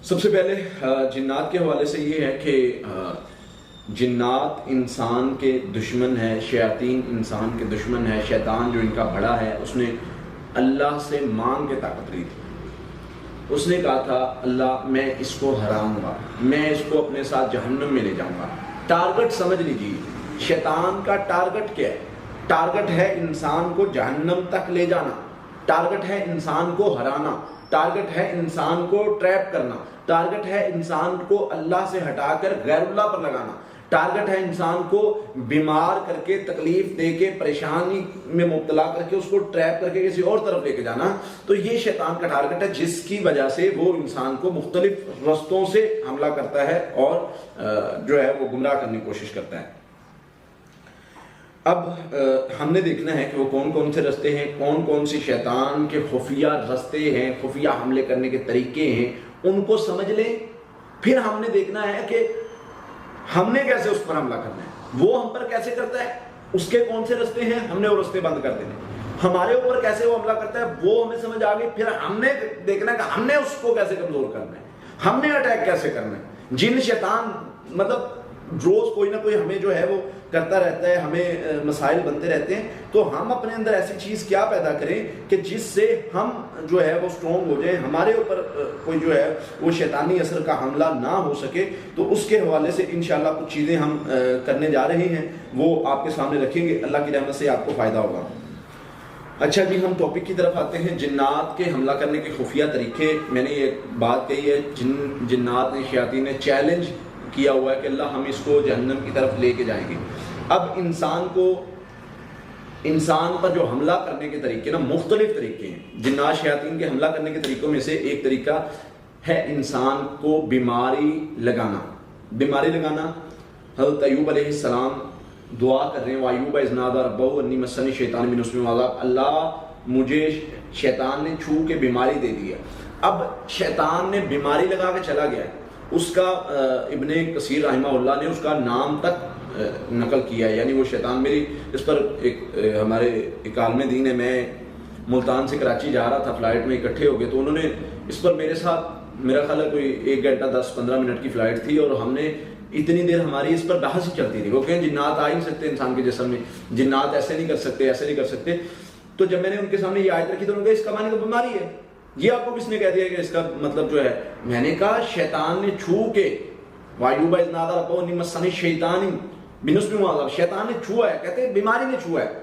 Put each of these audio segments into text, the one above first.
سب سے پہلے جنات کے حوالے سے یہ ہے کہ جنات انسان کے دشمن ہے، شیاطین انسان کے دشمن ہے۔ شیطان جو ان کا بڑا ہے اس نے اللہ سے مانگ کے طاقت لی تھی۔ اس نے کہا تھا اللہ میں اس کو ہراؤں گا، میں اس کو اپنے ساتھ جہنم میں لے جاؤں گا۔ ٹارگٹ سمجھ لیجیے، شیطان کا ٹارگٹ کیا ہے؟ ٹارگٹ ہے انسان کو جہنم تک لے جانا، ٹارگٹ ہے انسان کو ہرانا، ٹارگٹ ہے انسان کو ٹریپ کرنا، ٹارگٹ ہے انسان کو اللہ سے ہٹا کر غیر اللہ پر لگانا، ٹارگٹ ہے انسان کو بیمار کر کے، تکلیف دے کے، پریشانی میں مبتلا کر کے، اس کو ٹریپ کر کے کسی اور طرف لے کے جانا۔ تو یہ شیطان کا ٹارگٹ ہے جس کی وجہ سے وہ انسان کو مختلف رستوں سے حملہ کرتا ہے اور جو ہے وہ گمراہ کرنے کی کوشش کرتا ہے۔ اب ہم نے دیکھنا ہے کہ وہ کون کون سے رستے ہیں، کون کون سی شیطان کے خفیہ رستے ہیں، خفیہ حملے کرنے کے طریقے ہیں، ان کو سمجھ لیں۔ پھر ہم نے دیکھنا ہے کہ ہم نے کیسے اس پر حملہ کرنا ہے، وہ ہم پر کیسے کرتا ہے، اس کے کون سے رستے ہیں، ہم نے وہ رستے بند کر دینے، ہمارے اوپر کیسے وہ حملہ کرتا ہے وہ ہمیں سمجھ آ گئی۔ پھر ہم نے دیکھنا ہے کہ ہم نے اس کو کیسے کمزور کرنا ہے، ہم نے اٹیک کیسے کرنا ہے۔ جن شیطان مطلب روز کوئی نہ کوئی ہمیں جو ہے وہ کرتا رہتا ہے، ہمیں مسائل بنتے رہتے ہیں، تو ہم اپنے اندر ایسی چیز کیا پیدا کریں کہ جس سے ہم جو ہے وہ سٹرونگ ہو جائیں، ہمارے اوپر کوئی جو ہے وہ شیطانی اثر کا حملہ نہ ہو سکے۔ تو اس کے حوالے سے انشاءاللہ کچھ چیزیں ہم کرنے جا رہے ہیں، وہ آپ کے سامنے رکھیں گے، اللہ کی رحمت سے آپ کو فائدہ ہوگا۔ اچھا جی، ہم ٹاپک کی طرف آتے ہیں، جنات کے حملہ کرنے کے خفیہ طریقے۔ میں نے یہ بات کہی ہے، جنات نے، شیاطین نے چیلنج کیا ہوا ہے کہ اللہ ہم اس کو جہنم کی طرف لے کے جائیں گے۔ اب انسان پر جو حملہ کرنے کے طریقے نا مختلف طریقے ہیں۔ جنات شیاطین کے حملہ کرنے کے طریقوں میں سے ایک طریقہ ہے انسان کو بیماری لگانا۔ بیماری لگانا، حضرت ایوب علیہ السلام دعا کر رہے ہیں، وَأَيُّوبَ إِذْ نَادَىٰ رَبَّهُ أَنِّي مَسَّنِي الشَّيْطَانُ بِنُصْبٍ وَعَذَابٍ، اللہ مجھے شیطان نے چھو کے بیماری دے دی ہے۔ اب شیطان نے بیماری لگا کے چلا گیا ہے، اس کا ابن کثیر رحمہ اللہ نے اس کا نام تک نقل کیا ہے، یعنی وہ شیطان میری اس پر ایک ہمارے ایک عالم دین ہے، میں ملتان سے کراچی جا رہا تھا، فلائٹ میں اکٹھے ہو گئے، تو انہوں نے اس پر میرے ساتھ، میرا خیال ہے کوئی 1 گھنٹہ 10-15 منٹ کی فلائٹ تھی، اور ہم نے اتنی دیر ہماری اس پر بحث ہی چلتی تھی۔ وہ کہیں جنات آ ہی نہیں سکتے انسان کے جسم میں، جنات ایسے نہیں کر سکتے، ایسے نہیں کر سکتے۔ تو جب میں نے ان کے سامنے یہ آیت رکھی تو انہوں نے کہا اس کا معنی تو بیماری ہے، یہ آپ کو کس نے کہہ دیا کہ اس کا مطلب جو ہے؟ میں نے کہا شیطان نے چھو کے، وَأَيُّوبَ إِذْ نَادَىٰ رَبَّهُ أَنِّي مَسَّنِي الشَّيْطَانُ بِنُصْبٍ وَعَذَابٍ، شیطان نے چھوا ہے، کہتے ہیں بیماری نے چھوا ہے۔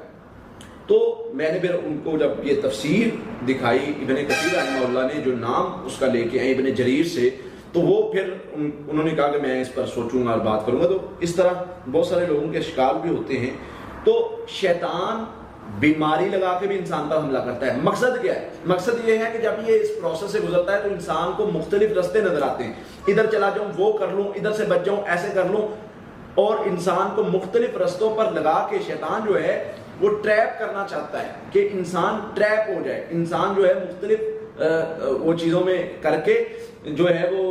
تو میں نے پھر ان کو جب یہ تفسیر دکھائی ابن کثیر رحمہ اللہ نے، جو نام اس کا لے کے آئے ابن جریر سے، تو وہ پھر انہوں نے کہا کہ میں اس پر سوچوں گا اور بات کروں گا۔ تو اس طرح بہت سارے لوگوں کے اشکال بھی ہوتے ہیں۔ تو شیطان بیماری لگا کے بھی انسان پر حملہ کرتا ہے۔ مقصد کیا ہے؟ مقصد یہ ہے کہ جب یہ اس پروسیس سے گزرتا ہے تو انسان کو مختلف رستے نظر آتے ہیں، ادھر چلا جاؤں، وہ کر لوں، ادھر سے بچ جاؤں، ایسے کر لوں، اور انسان کو مختلف رستوں پر لگا کے شیطان جو ہے وہ ٹریپ کرنا چاہتا ہے کہ انسان ٹریپ ہو جائے، انسان جو ہے مختلف وہ چیزوں میں کر کے جو ہے وہ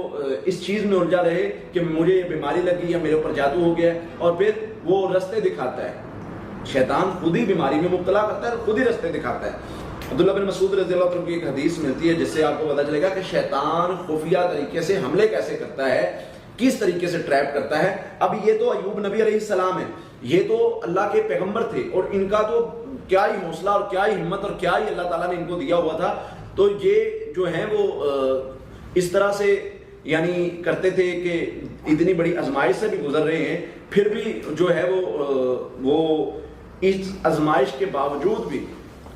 اس چیز میں الجھا رہے کہ مجھے یہ بیماری لگی یا میرے اوپر جادو ہو گیا ہے، اور پھر وہ رستے دکھاتا ہے۔ شیطان خود ہی بیماری میں مبتلا کرتا ہے اور خود ہی رستے دکھاتا ہے۔ عبداللہ بن مسعود رضی اللہ عنہ کی ایک حدیث ملتی ہے جس سے آپ کو پتہ چلے گا کہ شیطان خفیہ طریقے سے حملے کیسے کرتا ہے، کس طریقے سے ٹریپ کرتا ہے۔ اب یہ تو ایوب نبی علیہ السلام ہے، یہ تو اللہ کے پیغمبر تھے، اور ان کا تو کیا ہی حوصلہ اور کیا ہی ہمت اور کیا ہی اللہ تعالیٰ نے ان کو دیا ہوا تھا۔ تو یہ جو ہے وہ اس طرح سے یعنی کرتے تھے کہ اتنی بڑی آزمائش سے بھی گزر رہے ہیں، پھر بھی جو ہے وہ اس آزمائش کے باوجود بھی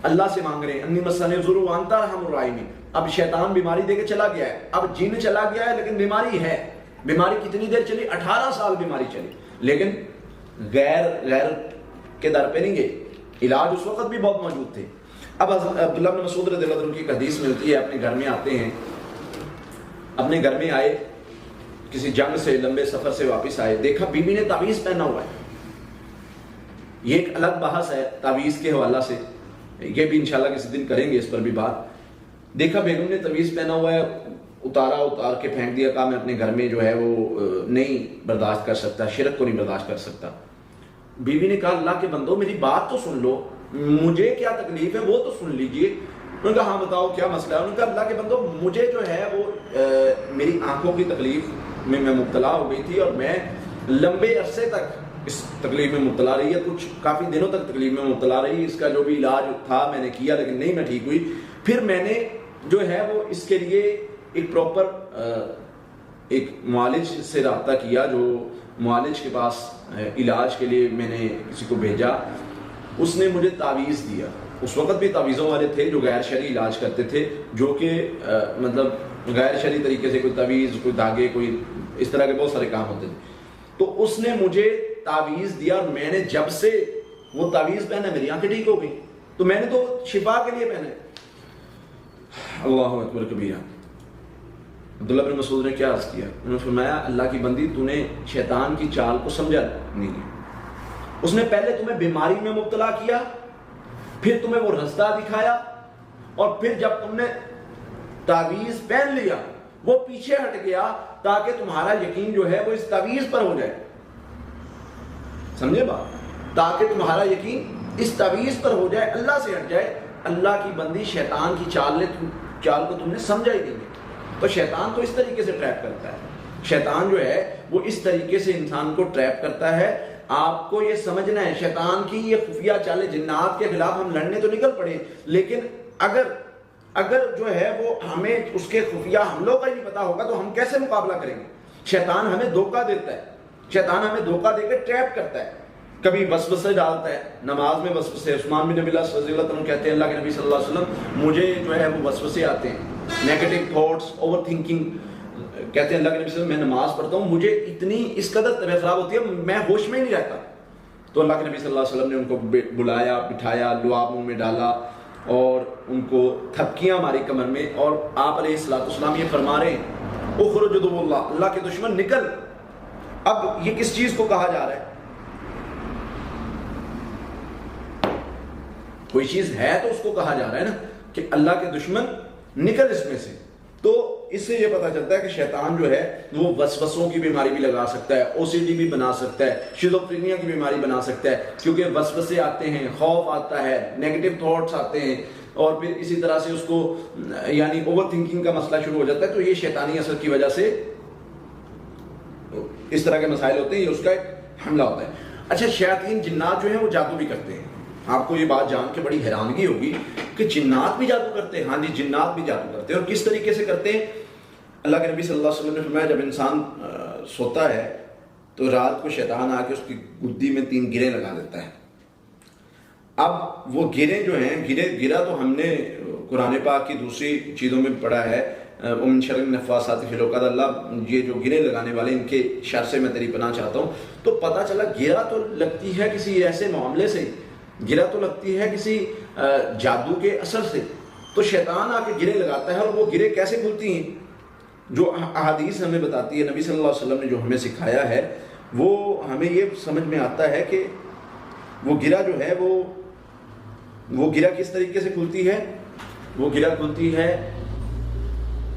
اللہ سے مانگ رہے ہیں، انی مسنی الضر وانت ارحم الراحمین۔ اب شیطان بیماری دے کے چلا گیا ہے، اب جن چلا گیا ہے لیکن بیماری ہے۔ بیماری کتنی دیر چلی؟ 18 سال بیماری چلی، لیکن غیر کے در پہ نہیں گئے، علاج اس وقت بھی بہت موجود تھے۔ اب عبداللہ بن مسعود رضی اللہ عنہ کی ایک حدیث ملتی ہے، اپنے گھر میں آتے ہیں، اپنے گھر میں آئے، کسی جنگ سے لمبے سفر سے واپس آئے، دیکھا بیوی نے تعویذ پہنا ہوا ہے۔ یہ ایک الگ بحث ہے تعویذ کے حوالہ سے، یہ بھی انشاءاللہ کسی دن کریں گے اس پر بھی بات۔ دیکھا بیگم نے تعویذ پہنا ہوا ہے، اتار کے پھینک دیا، کہا میں اپنے گھر میں جو ہے وہ نہیں برداشت کر سکتا، شرک کو نہیں برداشت کر سکتا۔ بیوی نے کہا اللہ کے بندو میری بات تو سن لو، مجھے کیا تکلیف ہے وہ تو سن لیجئے، انہوں نے کہا ہاں بتاؤ کیا مسئلہ ہے؟ انہوں نے کہا اللہ کے بندو مجھے جو ہے وہ میری آنکھوں کی تکلیف میں مبتلا ہو گئی تھی اور میں لمبے عرصے تک اس تکلیف میں مبتلا رہی ہے، کچھ کافی دنوں تک تکلیف میں مبتلا رہی، اس کا جو بھی علاج تھا میں نے کیا لیکن نہیں میں ٹھیک ہوئی. پھر میں نے جو ہے وہ اس کے لیے ایک پراپر ایک معالج سے رابطہ کیا، جو معالج کے پاس علاج کے لیے میں نے کسی کو بھیجا. اس نے مجھے تعویذ دیا. اس وقت بھی تعویذوں والے تھے جو غیر شرعی علاج کرتے تھے، جو کہ مطلب غیر شرعی طریقے سے کوئی تعویذ، کوئی دھاگے، کوئی اس طرح کے بہت سارے کام ہوتے تھے. تو اس نے مجھے تعویذ دیا اور میں نے جب سے وہ تعویذ پہنا میری آنکھیں ٹھیک ہو گئی. تو میں نے تو شفا کے لیے پہنے. اللہ اکبر کبیرہ. عبداللہ بن مسعود نے کیا عرض کیا؟ انہوں نے فرمایا اللہ کی بندی تو نے شیطان کی چال کو سمجھا نہیں ہے. اس نے پہلے تمہیں بیماری میں مبتلا کیا، پھر تمہیں وہ رستہ دکھایا، اور پھر جب تم نے تعویذ پہن لیا وہ پیچھے ہٹ گیا تاکہ تمہارا یقین جو ہے وہ اس تعویذ پر ہو جائے. سمجھے بات؟ تاکہ تمہارا یقین اس تعویذ پر ہو جائے، اللہ سے ہٹ جائے. اللہ کی بندی شیطان کی چال کو تم نے سمجھا ہی نہیں. تو شیطان تو اس طریقے سے ٹریپ کرتا ہے. شیطان جو ہے وہ اس طریقے سے انسان کو ٹریپ کرتا ہے. آپ کو یہ سمجھنا ہے شیطان کی یہ خفیہ چالیں، جنات کے خلاف ہم لڑنے تو نکل پڑے، لیکن اگر جو ہے وہ ہمیں اس کے خفیہ حملوں کا ہی نہیں پتا ہوگا تو ہم کیسے مقابلہ کریں گے؟ شیطان ہمیں دھوکہ دیتا ہے، شیطان ہمیں دھوکہ دے کے ٹریپ کرتا ہے. کبھی وسوسے ڈالتا ہے نماز میں. وسوسے عثمان بن نبی رضی اللہ عنہ کہتے ہیں اللہ کے نبی صلی اللہ علیہ وسلم مجھے جو ہے وہ وسوسے آتے ہیں، نیگیٹو تھاٹس، اوور تھنکنگ. کہتے ہیں اللہ کے نبی صلی اللہ علیہ وسلم میں نماز پڑھتا ہوں مجھے اتنی اس قدر طبیعت خراب ہوتی ہے میں ہوش میں ہی نہیں رہتا. تو اللہ کے نبی صلی اللہ علیہ وسلم نے ان کو بلایا، بٹھایا، لعاب منہ میں ڈالا اور ان کو تھپکیاں ماری کمر میں. اور آپ علیہ السلام یہ فرما رہے ہیں اخرج عدو اللہ، اللہ کے دشمن نکل. اب یہ کس چیز کو کہا جا رہا ہے؟ کوئی چیز ہے تو اس کو کہا جا رہا ہے نا کہ اللہ کے دشمن نکل اس میں سے. تو اس سے یہ پتا چلتا ہے کہ شیطان جو ہے وہ وسوسوں کی بیماری بھی لگا سکتا ہے، او سی ڈی بھی بنا سکتا ہے، شیزوفرینیا کی بیماری بنا سکتا ہے، کیونکہ وسوسے آتے ہیں، خوف آتا ہے، نیگیٹو تھاٹس آتے ہیں، اور پھر اسی طرح سے اس کو یعنی اوور تھنکنگ کا مسئلہ شروع ہو جاتا ہے. تو یہ شیطانی اثر کی وجہ سے اس طرح کے مسائل ہوتے ہیں، یہ اس کا ایک حملہ ہوتا ہے. اچھا، شیاطین جنات جو ہیں وہ جادو بھی کرتے ہیں. آپ کو یہ بات جان کے بڑی حیرانگی ہوگی کہ جنات بھی جادو کرتے ہیں. ہاں جی، جنات بھی جادو کرتے ہیں. اور کس طریقے سے کرتے ہیں؟ اللہ کے نبی صلی اللہ علیہ وسلم نے فرمایا جب انسان سوتا ہے تو رات کو شیطان آ کے اس کی گدی میں 3 گرے لگا دیتا ہے. اب وہ گرے جو ہیں، گرا تو ہم نے قرآن پاک کی دوسری چیزوں میں پڑھا ہے ومن شر النفاثات فی العقد، اللہ یہ جو گرے لگانے والے ان کے شر سے میں تیری پناہ چاہتا ہوں. تو پتہ چلا گرا تو لگتی ہے کسی ایسے معاملے سے، گرا تو لگتی ہے کسی جادو کے اثر سے. تو شیطان آ کے گرے لگاتا ہے. اور وہ گرے کیسے کھلتی ہیں؟ جو احادیث ہمیں بتاتی ہے، نبی صلی اللہ علیہ وسلم نے جو ہمیں سکھایا ہے وہ ہمیں یہ سمجھ میں آتا ہے کہ وہ گرا جو ہے وہ گرا کس طریقے سے کھلتی ہے. وہ گرا کھلتی ہے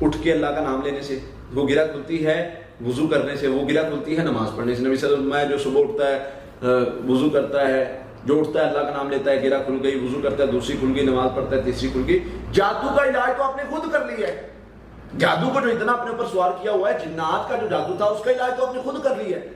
اٹھ کے اللہ کا نام لینے سے، وہ گرا کھلتی ہے وضو کرنے سے، وہ گرا کھلتی ہے نماز پڑھنے سے. نبی صلی اللہ علیہ وسلم جو صبح اٹھتا ہے وضو کرتا ہے، جو اٹھتا ہے اللہ کا نام لیتا ہے، گرا کھل گئی، وضو کرتا ہے دوسری کھل گئی، نماز پڑھتا ہے تیسری کھل گئی. جادو کا علاج تو آپ نے خود کر لیا ہے. جادو کو جو اتنا اپنے اوپر سوار کیا ہوا ہے، جنات کا جو جادو تھا اس کا علاج تو آپ نے خود کر لیا ہے.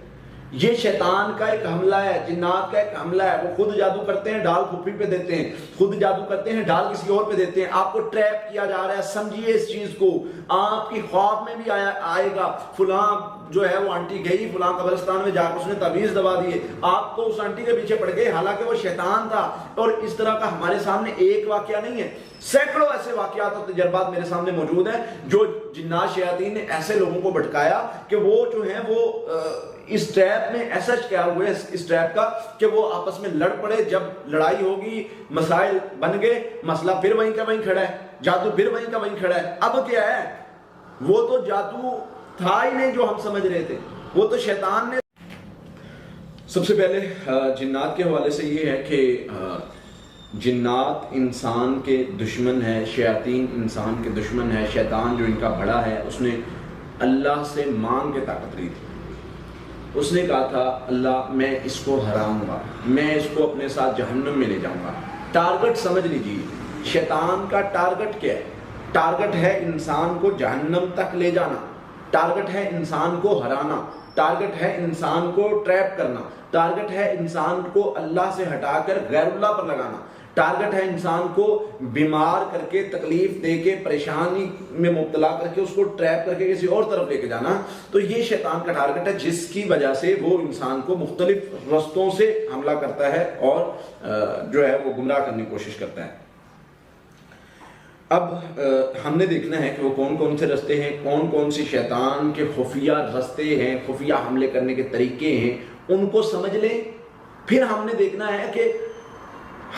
یہ شیطان کا ایک حملہ ہے، جنات کا ایک حملہ ہے. وہ خود جادو کرتے ہیں، ڈال پھوپھی پہ دیتے ہیں، خود جادو کرتے ہیں، ڈال کسی اور پہ دیتے ہیں. آپ کو ٹریپ کیا جا رہا ہے. سمجھیے اس چیز کو. آپ کی خواب میں بھی آئے گا فلاں جو ہے وہ آنٹی گئی فلاں قبرستان میں جا کر اس نے تعویذ دبا دیے، آپ تو اس آنٹی کے پیچھے پڑ گئے حالانکہ وہ شیطان تھا. اور اس طرح کا ہمارے سامنے ایک واقعہ نہیں ہے، سینکڑوں ایسے واقعات اور تجربات میرے سامنے موجود ہیں جو جنات شیاطین نے ایسے لوگوں کو بھٹکایا کہ وہ جو ہیں وہ اس ٹریپ میں ایسا شکار ہوئے اس ٹریپ کا کہ وہ آپس میں لڑ پڑے. جب لڑائی ہوگی مسائل بن گئے، مسئلہ پھر وہیں کا وہیں کھڑا ہے، جادو پھر وہیں کا وہیں کھڑا ہے. اب کیا ہے؟ وہ تو جادو تھا ہی نہیں جو ہم سمجھ رہے تھے، وہ تو شیطان نے. سب سے پہلے جنات کے حوالے سے یہ ہے کہ جنات انسان کے دشمن ہے، شیاطین انسان کے دشمن ہے. شیطان جو ان کا بڑا ہے اس نے اللہ سے مانگ کے طاقت لی تھی. اس نے کہا تھا اللہ میں اس کو ہراؤں گا، میں اس کو اپنے ساتھ جہنم میں لے جاؤں گا. ٹارگٹ سمجھ لیجیے، شیطان کا ٹارگٹ کیا ہے؟ ٹارگٹ ہے انسان کو جہنم تک لے جانا، ٹارگٹ ہے انسان کو ہرانا، ٹارگٹ ہے انسان کو ٹریپ کرنا، ٹارگٹ ہے انسان کو اللہ سے ہٹا کر غیر اللہ پر لگانا، ٹارگٹ ہے انسان کو بیمار کر کے، تکلیف دے کے، پریشانی میں مبتلا کر کے، اس کو ٹریپ کر کے کسی اور طرف لے کے جانا۔ تو یہ شیطان کا ٹارگٹ ہے جس کی وجہ سے وہ انسان کو مختلف رستوں سے حملہ کرتا ہے اور جو ہے وہ گمراہ کرنے کی کوشش کرتا ہے۔ اب ہم نے دیکھنا ہے کہ وہ کون کون سے رستے ہیں، کون کون سی شیطان کے خفیہ رستے ہیں، خفیہ حملے کرنے کے طریقے ہیں، ان کو سمجھ لیں۔ پھر ہم نے دیکھنا ہے کہ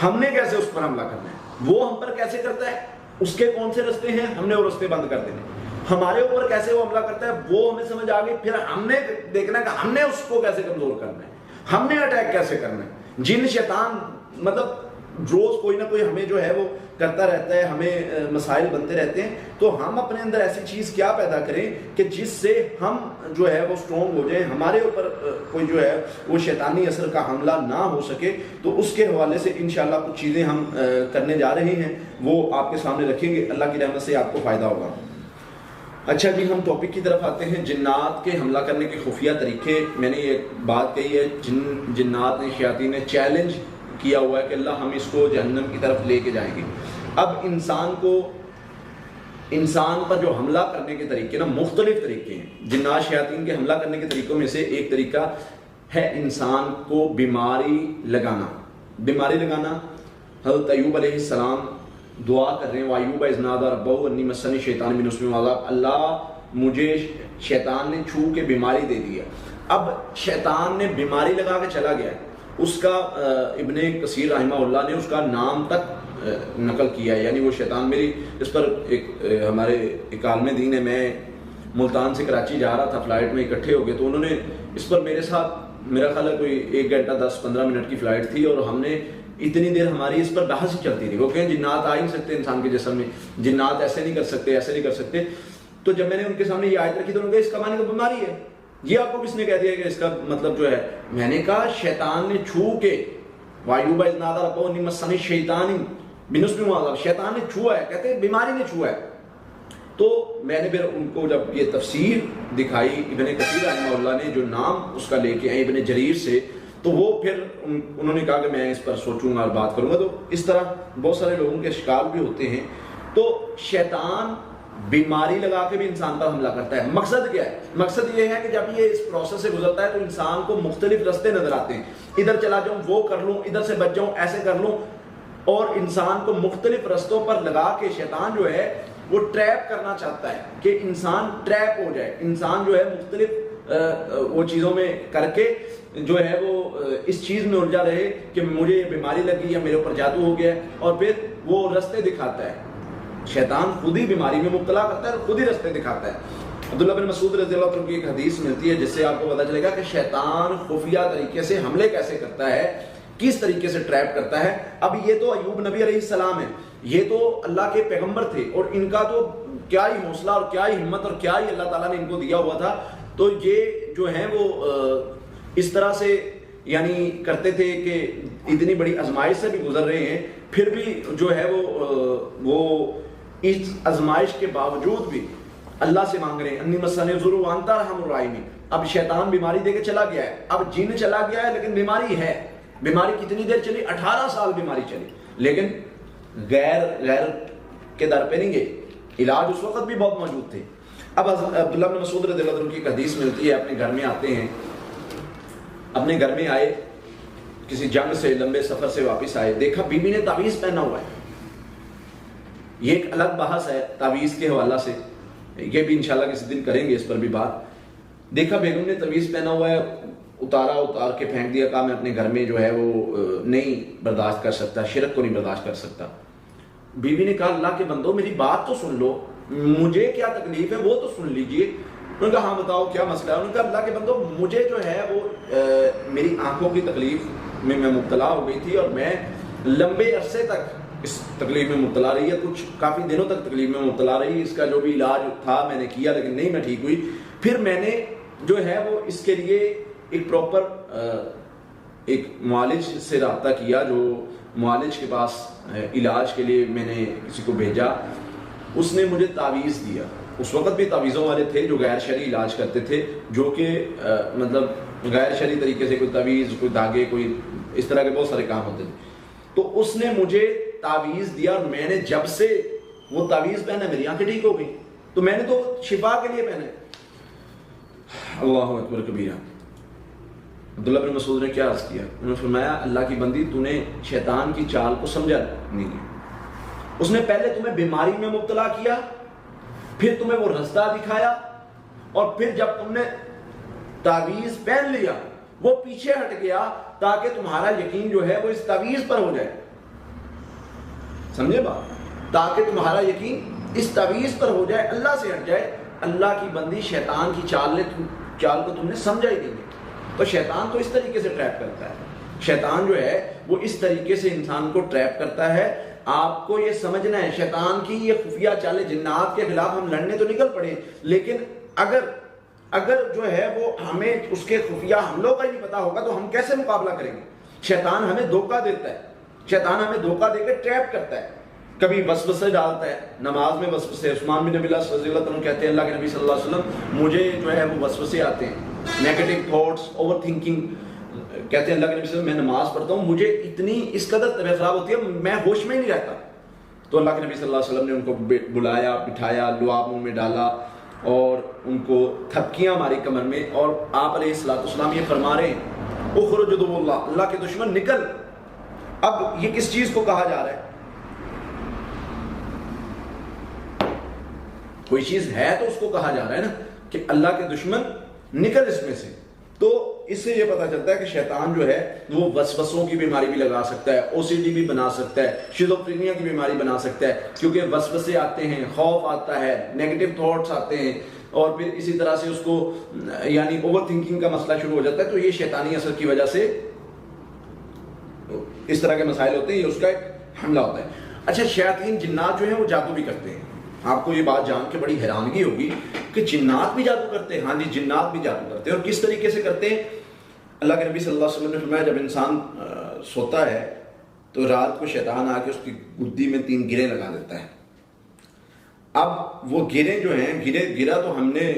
ہم نے کیسے اس پر حملہ کرنا ہے، وہ ہم پر کیسے کرتا ہے، اس کے کون سے رستے ہیں، ہم نے وہ رستے بند کر دینے، ہمارے اوپر کیسے وہ حملہ کرتا ہے وہ ہمیں سمجھ آ گئی۔ پھر ہم نے دیکھنا ہے کہ ہم نے اس کو کیسے کمزور کرنا ہے، ہم نے اٹیک کیسے کرنا ہے۔ جن شیطان مطلب روز کوئی نہ کوئی ہمیں جو ہے وہ کرتا رہتا ہے، ہمیں مسائل بنتے رہتے ہیں، تو ہم اپنے اندر ایسی چیز کیا پیدا کریں کہ جس سے ہم جو ہے وہ سٹرونگ ہو جائیں، ہمارے اوپر کوئی جو ہے وہ شیطانی اثر کا حملہ نہ ہو سکے۔ تو اس کے حوالے سے انشاءاللہ کچھ چیزیں ہم کرنے جا رہے ہیں، وہ آپ کے سامنے رکھیں گے، اللہ کی رحمت سے آپ کو فائدہ ہوگا۔ اچھا جی، ہم ٹاپک کی طرف آتے ہیں، جنات کے حملہ کرنے کے خفیہ طریقے۔ میں نے یہ بات کہی ہے، جنات نے، شیاطین نے چیلنج کیا ہوا ہے کہ اللہ ہم اس کو جہنم کی طرف لے کے جائیں گے۔ اب انسان پر جو حملہ کرنے کے طریقے نا مختلف طریقے ہیں۔ جنات شیاطین کے حملہ کرنے کے طریقوں میں سے ایک طریقہ ہے انسان کو بیماری لگانا۔ بیماری لگانا، حضرت ایوب علیہ السلام دعا کر رہے ہیں، وَأَيُّوبَ إِذْ نَادَىٰ رَبَّهُ أَنِّي مَسَّنِي الشَّيْطَانُ بِنُصْبٍ وَعَذَابٍ، اللہ مجھے شیطان نے چھو کے بیماری دے دیا۔ اب شیطان نے بیماری لگا کے چلا گیا ہے، اس کا ابن کثیر رحمہ اللہ نے اس کا نام تک نقل کیا ہے، یعنی وہ شیطان میری اس پر ہمارے ایک عالم دین ہے، میں ملتان سے کراچی جا رہا تھا، فلائٹ میں اکٹھے ہو گئے، تو انہوں نے اس پر میرے ساتھ، میرا خیال ہے کوئی 1 گھنٹہ 10-15 منٹ کی فلائٹ تھی، اور ہم نے اتنی دیر ہماری اس پر بحث ہی چلتی تھی۔ وہ کہیں جنات آ ہی نہیں سکتے انسان کے جسم میں، جنات ایسے نہیں کر سکتے، ایسے نہیں کر سکتے۔ تو جب میں نے ان کے سامنے یہ آیت رکھی تو انہوں نے کہا اس کا معنی تو بیماری ہے، یہ آپ کو کس نے کہہ دیا کہ اس کا مطلب جو ہے؟ میں نے کہا شیطان نے چھو کے، وَأَيُّوبَ إِذْ نَادَىٰ رَبَّهُ أَنِّي مَسَّنِي الشَّيْطَانُ بِنُصْبٍ وَعَذَابٍ، شیطان نے چھوا ہے، کہتے ہیں بیماری نے چھوا ہے۔ تو میں نے پھر ان کو جب یہ تفسیر دکھائی ابن کثیر رحمہ اللہ نے جو نام اس کا لے کے آئے ابن جریر سے، تو وہ پھر انہوں نے کہا کہ میں اس پر سوچوں گا اور بات کروں گا۔ تو اس طرح بہت سارے لوگوں کے اشکال بھی ہوتے ہیں۔ تو شیطان بیماری لگا کے بھی انسان پر حملہ کرتا ہے۔ مقصد کیا ہے؟ مقصد یہ ہے کہ جب یہ اس پروسیس سے گزرتا ہے تو انسان کو مختلف رستے نظر آتے ہیں، ادھر چلا جاؤں، وہ کر لوں، ادھر سے بچ جاؤں، ایسے کر لوں، اور انسان کو مختلف رستوں پر لگا کے شیطان جو ہے وہ ٹریپ کرنا چاہتا ہے کہ انسان ٹریپ ہو جائے، انسان جو ہے مختلف وہ چیزوں میں کر کے جو ہے وہ اس چیز میں الجھا رہے کہ مجھے یہ بیماری لگی یا میرے اوپر جادو ہو گیا، اور پھر وہ رستے دکھاتا ہے۔ شیطان خود ہی بیماری میں مبتلا کرتا ہے اور خود ہی رستے دکھاتا ہے۔ عبداللہ بن مسعود رضی اللہ عنہ کی ایک حدیث ملتی ہے جس سے آپ کو پتہ چلے گا کہ شیطان خفیہ طریقے سے حملے کیسے کرتا ہے، کس طریقے سے ٹریپ کرتا ہے۔ اب یہ تو ایوب نبی علیہ السلام ہے، یہ تو اللہ کے پیغمبر تھے، اور ان کا تو کیا ہی حوصلہ اور کیا ہی ہمت اور کیا ہی اللہ تعالیٰ نے ان کو دیا ہوا تھا۔ تو یہ جو ہیں وہ اس طرح سے یعنی کرتے تھے کہ اتنی بڑی آزمائش سے بھی گزر رہے ہیں، پھر بھی جو ہے وہ اس آزمائش کے باوجود بھی اللہ سے مانگ رہے ہیں، انی مسنی الضر وانت ارحم الراحمین۔ اب شیطان بیماری دے کے چلا گیا ہے، اب جن چلا گیا ہے لیکن بیماری ہے۔ بیماری کتنی دیر چلی؟ 18 سال بیماری چلی، لیکن غیر کے در پہ نہیں گئے، علاج اس وقت بھی بہت موجود تھے۔ اب عبداللہ بن مسعود رضی اللہ عنہ کی ایک حدیث ملتی ہے، اپنے گھر میں آتے ہیں، اپنے گھر میں آئے، کسی جنگ سے لمبے سفر سے واپس آئے، دیکھا بیوی نے تعویذ پہنا ہوا ہے۔ یہ ایک الگ بحث ہے تعویذ کے حوالہ سے، یہ بھی انشاءاللہ کسی دن کریں گے اس پر بھی بات۔ دیکھا بیگم نے تعویذ پہنا ہوا ہے، اتار کے پھینک دیا، کہا میں اپنے گھر میں جو ہے وہ نہیں برداشت کر سکتا، شرک کو نہیں برداشت کر سکتا۔ بیوی نے کہا اللہ کے بندو میری بات تو سن لو، مجھے کیا تکلیف ہے وہ تو سن لیجئے۔ انہوں نے کہا ہاں بتاؤ کیا مسئلہ ہے؟ انہوں نے کہا اللہ کے بندو مجھے جو ہے وہ میری آنکھوں کی تکلیف میں مبتلا ہو گئی تھی، اور میں لمبے عرصے تک اس تکلیف میں مبتلا رہی ہے، کچھ کافی دنوں تک تکلیف میں مبتلا رہی، اس کا جو بھی علاج تھا میں نے کیا لیکن نہیں میں ٹھیک ہوئی۔ پھر میں نے جو ہے وہ اس کے لیے ایک پراپر ایک معالج سے رابطہ کیا جو معالج کے پاس علاج کے لیے میں نے کسی کو بھیجا، اس نے مجھے تعویذ دیا. اس وقت بھی تعویذوں والے تھے جو غیر شرعی علاج کرتے تھے، جو کہ مطلب غیر شرعی طریقے سے کوئی تعویذ، کوئی دھاگے، کوئی اس طرح کے بہت سارے کام ہوتے تھے. تو اس نے مجھے تعویذ دیا اور میں نے جب سے وہ تعویذ پہنا میری آنکھیں ٹھیک ہو گئی. تو میں نے تو شفا کے لیے پہنے. اللہ اکبر کبیرہ. عبداللہ بن مسعود نے کیا عرض کیا؟ انہوں نے فرمایا اللہ کی بندی تو نے شیطان کی چال کو سمجھا نہیں. اس نے پہلے تمہیں بیماری میں مبتلا کیا، پھر تمہیں وہ رستہ دکھایا، اور پھر جب تم نے تعویذ پہن لیا وہ پیچھے ہٹ گیا تاکہ تمہارا یقین جو ہے وہ اس تعویذ پر ہو جائے. سمجھے بات؟ تاکہ تمہارا یقین اس تعویذ پر ہو جائے، اللہ سے ہٹ جائے. اللہ کی بندی شیطان کی چال کو تم نے سمجھا ہی نہیں. تو شیطان تو اس طریقے سے ٹریپ کرتا ہے. شیطان جو ہے وہ اس طریقے سے انسان کو ٹریپ کرتا ہے. آپ کو یہ سمجھنا ہے شیطان کی یہ خفیہ چالیں، جنات کے خلاف ہم لڑنے تو نکل پڑے، لیکن اگر جو ہے وہ ہمیں اس کے خفیہ حملوں کا ہی نہیں پتا ہوگا تو ہم کیسے مقابلہ کریں گے؟ شیطان ہمیں دھوکہ دیتا ہے، شیطان ہمیں دھوکہ دے کے ٹریپ کرتا ہے. کبھی وسوسے ڈالتا ہے، نماز میں وسوسے. عثمان بن نبی اللہ رضی اللہ عنہ کہتے ہیں اللہ کے نبی صلی اللہ علیہ وسلم مجھے جو ہے وہ وسوسے آتے ہیں، نیگیٹو تھاٹس، اوور تھنکنگ. کہتے ہیں اللہ کے نبی صلی اللہ علیہ وسلم میں نماز پڑھتا ہوں مجھے اتنی اس قدر طبیعت خراب ہوتی ہے میں ہوش میں ہی نہیں رہتا. تو اللہ کے نبی صلی اللہ علیہ وسلم نے ان کو بلایا، بٹھایا، لعاب منہ میں ڈالا اور ان کو تھپکیاں ماری کمر میں، اور آپ علیہ الصلوۃ والسلام یہ فرما رہے ہیں اخرج عدو اللہ، اللہ کے دشمن نکل. اب یہ کس چیز کو کہا جا رہا ہے؟ کوئی چیز ہے تو اس کو کہا جا رہا ہے نا کہ اللہ کے دشمن نکل اس میں سے. تو اس سے یہ پتا چلتا ہے کہ شیطان جو ہے وہ وسوسوں کی بیماری بھی لگا سکتا ہے، او سی ڈی بھی بنا سکتا ہے، شیزوفرینیا کی بیماری بنا سکتا ہے، کیونکہ وسوسے آتے ہیں، خوف آتا ہے، نیگیٹو تھاٹس آتے ہیں، اور پھر اسی طرح سے اس کو یعنی اوور تھنکنگ کا مسئلہ شروع ہو جاتا ہے. تو یہ شیطانی اثر کی وجہ سے اس طرح کے مسائل ہوتے ہیں، یہ اس کا ایک حملہ ہوتا ہے. اچھا، شیاطین جنات جو ہیں وہ جادو بھی کرتے ہیں. آپ کو یہ بات جان کے بڑی حیرانگی ہوگی کہ جنات بھی جادو کرتے ہیں. ہاں جی، جنات بھی جادو کرتے ہیں. اور کس طریقے سے کرتے ہیں؟ اللہ کے نبی صلی اللہ علیہ وسلم نے فرمایا جب انسان سوتا ہے تو رات کو شیطان آ کے اس کی گدی میں 3 گریں لگا دیتا ہے. اب وہ گریں جو ہیں، گرا تو ہم نے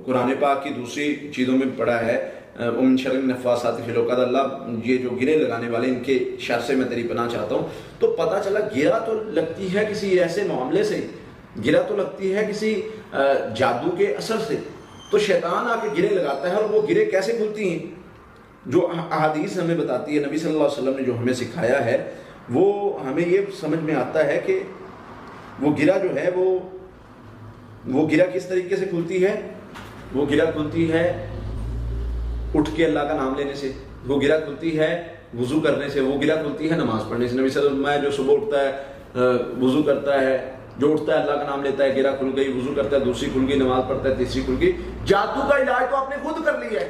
قرآن پاک کی دوسری چیزوں میں پڑھا ہے ومن شر النفاثات فی العقد، اللہ یہ جو گریں لگانے والے ان کے شر سے میں تیری پناہ چاہتا ہوں. تو پتہ چلا گرا تو لگتی ہے کسی ایسے معاملے سے، گرا تو لگتی ہے کسی جادو کے اثر سے. تو شیطان آ کے گرے لگاتا ہے، اور وہ گرے کیسے کھلتی ہیں؟ جو احادیث ہمیں بتاتی ہے، نبی صلی اللہ علیہ وسلم نے جو ہمیں سکھایا ہے، وہ ہمیں یہ سمجھ میں آتا ہے کہ وہ گرا جو ہے وہ گرا کس طریقے سے کھلتی ہے؟ وہ گرا کھلتی ہے اٹھ کے اللہ کا نام لینے سے، وہ گرا کھلتی ہے وضو کرنے سے، وہ گرا کھلتی ہے نماز پڑھنے سے. نبی صلی اللہ علیہ وسلم جو صبح اٹھتا ہے وضو کرتا ہے، جو اٹھتا ہے اللہ کا نام لیتا ہے، گرا کھل گئی، وضو کرتا ہے، دوسری کھل گئی، نماز پڑھتا ہے، تیسری کھل گئی. جادو کا علاج تو آپ نے خود کر لیا ہے.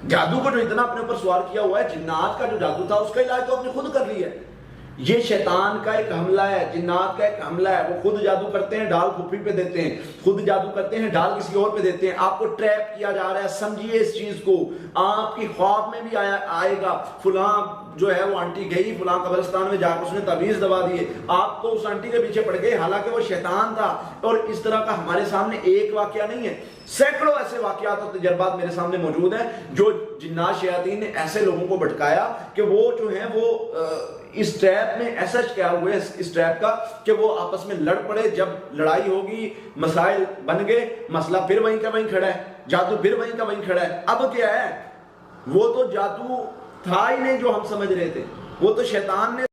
جادو کو جو اتنا اپنے اوپر سوار کیا ہوا ہے، جنات کا جو جادو تھا اس کا علاج تو آپ نے خود کر لیا ہے. یہ شیطان کا ایک حملہ ہے، جنات کا ایک حملہ ہے. وہ خود جادو کرتے ہیں، ڈال پھوپھی پہ دیتے ہیں، خود جادو کرتے ہیں، ڈال کسی اور پہ دیتے ہیں. آپ کو ٹریپ کیا جا رہا ہے. سمجھیے اس چیز کو. آپ کی خواب میں بھی آئے گا فلاں جو ہے وہ آنٹی گئی فلاں قبرستان میں جا کر اس نے تعویذ دبا دیے، آپ تو اس آنٹی کے پیچھے پڑ گئے، حالانکہ وہ شیطان تھا. اور اس طرح کا ہمارے سامنے ایک واقعہ نہیں ہے، سینکڑوں ایسے واقعات اور تجربات میرے سامنے موجود ہیں جو جنات شیاطین نے ایسے لوگوں کو بھٹکایا کہ وہ جو ہیں وہ اس ٹریپ میں ایسا کیا ہوئے اس ٹریپ کا کہ وہ آپس میں لڑ پڑے. جب لڑائی ہوگی، مسائل بن گئے، مسئلہ پھر وہیں کا وہیں کھڑا ہے، جادو پھر وہیں کا وہیں کھڑا ہے. اب کیا ہے؟ وہ تو جادو تھا ہی نہیں جو ہم سمجھ رہے تھے، وہ تو شیطان نے